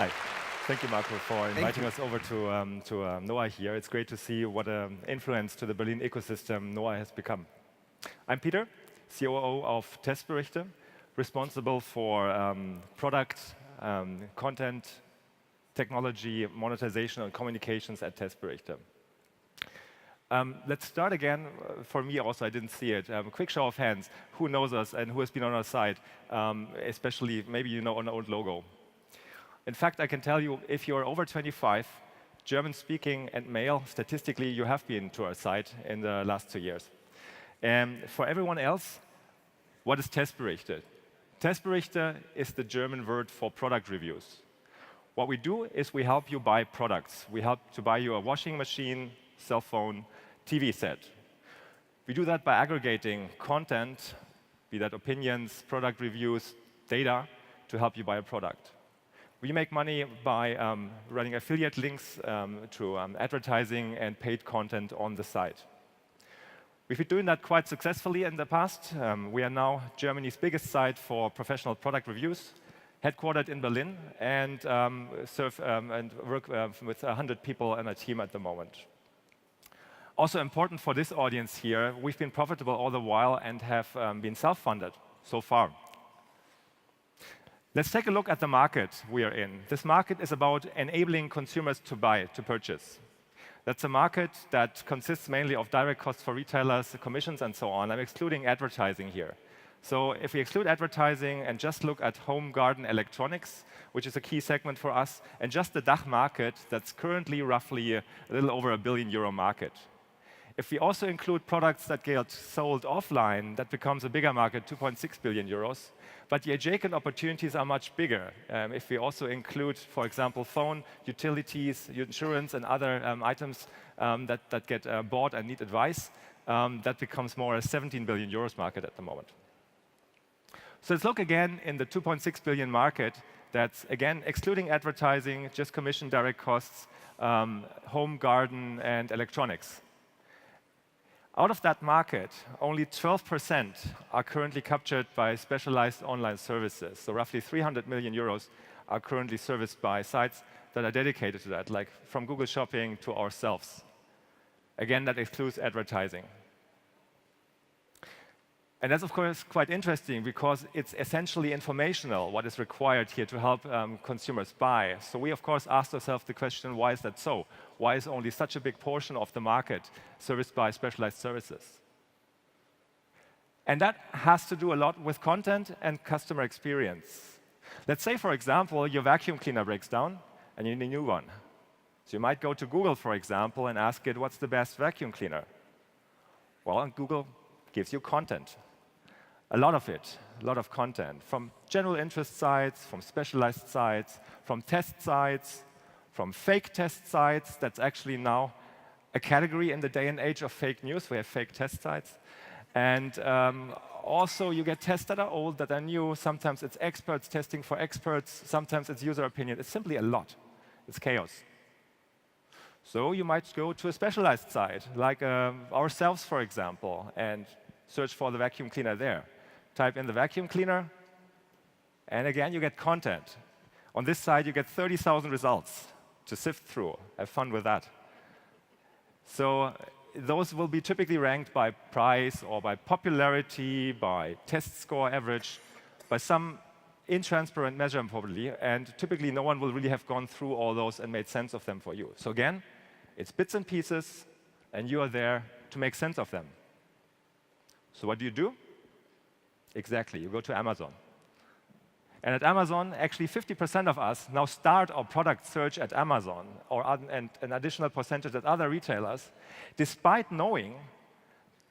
Hi. Thank you, Marco, for inviting us over to NOAH here. It's great to see what an influence to the Berlin ecosystem NOAH has become. I'm Peter, COO of Testberichte, responsible for product, content, technology, monetization, and communications at Testberichte. Let's start again. For me also, I didn't see it. A quick show of hands. Who knows us and who has been on our site? Especially, maybe you know an old logo. In fact, I can tell you, if you're over 25, German-speaking and male, statistically, you have been to our site in the last 2 years. And for everyone else, what is Testberichte? Testberichte is the German word for product reviews. What we do is we help you buy products. We help to buy you a washing machine, cell phone, TV set. We do that by aggregating content, be that opinions, product reviews, data, to help you buy a product. We make money by running affiliate links to advertising and paid content on the site. We've been doing that quite successfully in the past. We are now Germany's biggest site for professional product reviews, headquartered in Berlin, and serve and work with 100 people and a team at the moment. Also important for this audience here, we've been profitable all the while and have been self-funded so far. Let's take a look at the market we are in. This market is about enabling consumers to buy, to purchase. That's a market that consists mainly of direct costs for retailers, commissions, and so on. I'm excluding advertising here. So if we exclude advertising and just look at home garden electronics, which is a key segment for us, and just the DACH market, that's currently roughly a little over €1 billion market. If we also include products that get sold offline, that becomes a bigger market, €2.6 billion. But the adjacent opportunities are much bigger. If we also include, for example, phone, utilities, insurance, and other items that get bought and need advice, that becomes more a €17 billion market at the moment. So let's look again in the 2.6 billion market. That's, again, excluding advertising, just commission, direct costs, home, garden, and electronics. Out of that market, only 12% are currently captured by specialized online services. So roughly €300 million are currently serviced by sites that are dedicated to that, like from Google Shopping to ourselves. Again, that excludes advertising. And that's, of course, quite interesting because it's essentially informational, what is required here to help consumers buy. So we, of course, asked ourselves the question, why is that so? Why is only such a big portion of the market serviced by specialized services? And that has to do a lot with content and customer experience. Let's say, for example, your vacuum cleaner breaks down and you need a new one. So you might go to Google, for example, and ask it, what's the best vacuum cleaner? Well, Google gives you content. A lot of it, a lot of content, from general interest sites, from specialized sites, from test sites, from fake test sites. That's actually now a category in the day and age of fake news. We have fake test sites. And also, you get tests that are old, that are new. Sometimes it's experts testing for experts. Sometimes it's user opinion. It's simply a lot. It's chaos. So you might go to a specialized site, like ourselves, for example, and search for the vacuum cleaner there. Type in the vacuum cleaner, and again, you get content. On this side, you get 30,000 results to sift through. Have fun with that. So those will be typically ranked by price or by popularity, by test score average, by some intransparent measure probably, and typically no one will really have gone through all those and made sense of them for you. So again, it's bits and pieces, and you are there to make sense of them. So what do? Exactly, you go to Amazon. And at Amazon, actually 50% of us now start our product search at Amazon, and an additional percentage at other retailers, despite knowing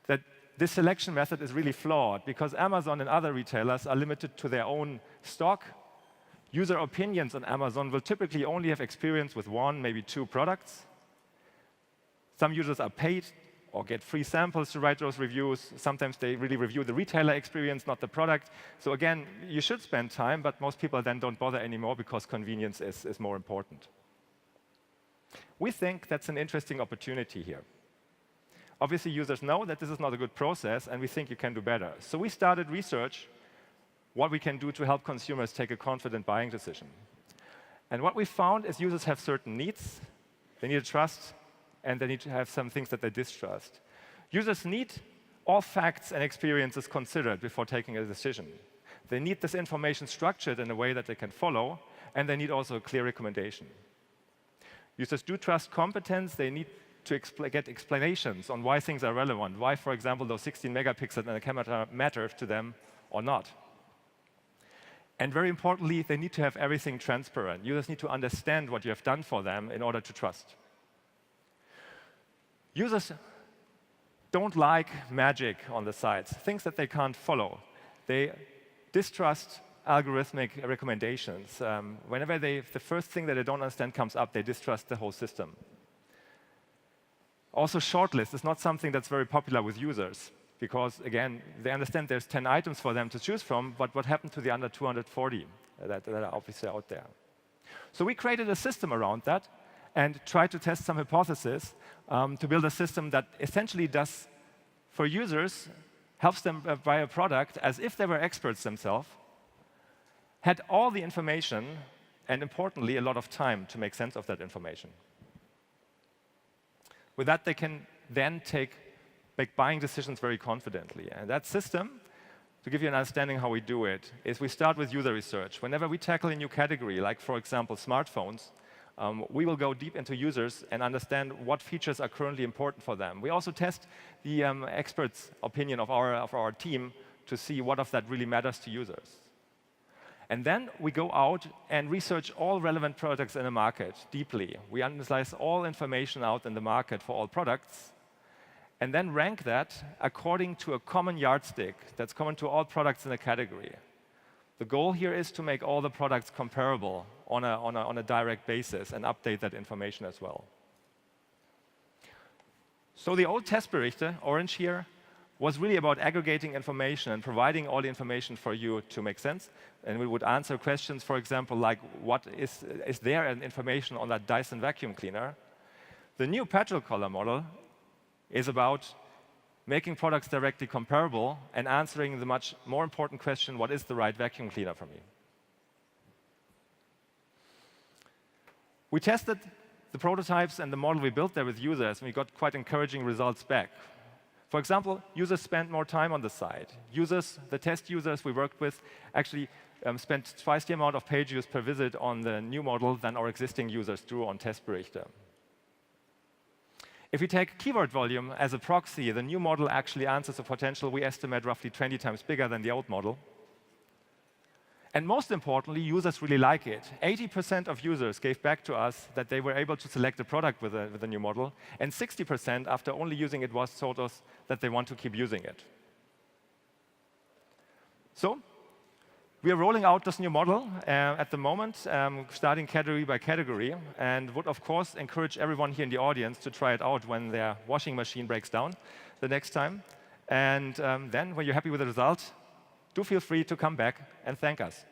that this selection method is really flawed, because Amazon and other retailers are limited to their own stock. User opinions on Amazon will typically only have experience with 1, maybe 2 products. Some users are paid or get free samples to write those reviews. Sometimes they really review the retailer experience, not the product. So again, you should spend time, but most people then don't bother anymore because convenience is more important. We think that's an interesting opportunity here. Obviously, users know that this is not a good process, and we think you can do better. So we started research what we can do to help consumers take a confident buying decision. And what we found is users have certain needs. They need to trust, and they need to have some things that they distrust. Users need all facts and experiences considered before taking a decision. They need this information structured in a way that they can follow, and they need also a clear recommendation. Users do trust competence. They need to get explanations on why things are relevant, why, for example, those 16 megapixels in a camera matter to them or not. And very importantly, they need to have everything transparent. Users need to understand what you have done for them in order to trust. Users don't like magic on the sites, things that they can't follow. They distrust algorithmic recommendations. Whenever the first thing that they don't understand comes up, they distrust the whole system. Also, shortlist is not something that's very popular with users because, again, they understand there's 10 items for them to choose from, but what happened to the under 240 that are obviously out there? So we created a system around that and tried to test some hypotheses to build a system that essentially does, for users, helps them buy a product as if they were experts themselves, had all the information, and importantly, a lot of time to make sense of that information. With that, they can then make buying decisions very confidently. And that system, to give you an understanding how we do it, is we start with user research. Whenever we tackle a new category, like, for example, smartphones, we will go deep into users and understand what features are currently important for them. We also test the experts' opinion of our team to see what of that really matters to users. And then we go out and research all relevant products in the market deeply. We analyze all information out in the market for all products, and then rank that according to a common yardstick that's common to all products in the category. The goal here is to make all the products comparable on a direct basis and update that information as well. So the old Testberichte, orange here, was really about aggregating information and providing all the information for you to make sense. And we would answer questions, for example, like, what is there an information on that Dyson vacuum cleaner? The new petrol collar model is about making products directly comparable and answering the much more important question, what is the right vacuum cleaner for me? We tested the prototypes and the model we built there with users, and we got quite encouraging results back. For example, users spent more time on the site. The test users we worked with, actually spent twice the amount of page views per visit on the new model than our existing users do on Testberichte. If we take keyword volume as a proxy, the new model actually answers a potential we estimate roughly 20 times bigger than the old model. And most importantly, users really like it. 80% of users gave back to us that they were able to select a product with a new model, and 60% after only using it told us that they want to keep using it. So we are rolling out this new model at the moment, starting category by category, and would, of course, encourage everyone here in the audience to try it out when their washing machine breaks down the next time. And then, when you're happy with the result, do feel free to come back and thank us.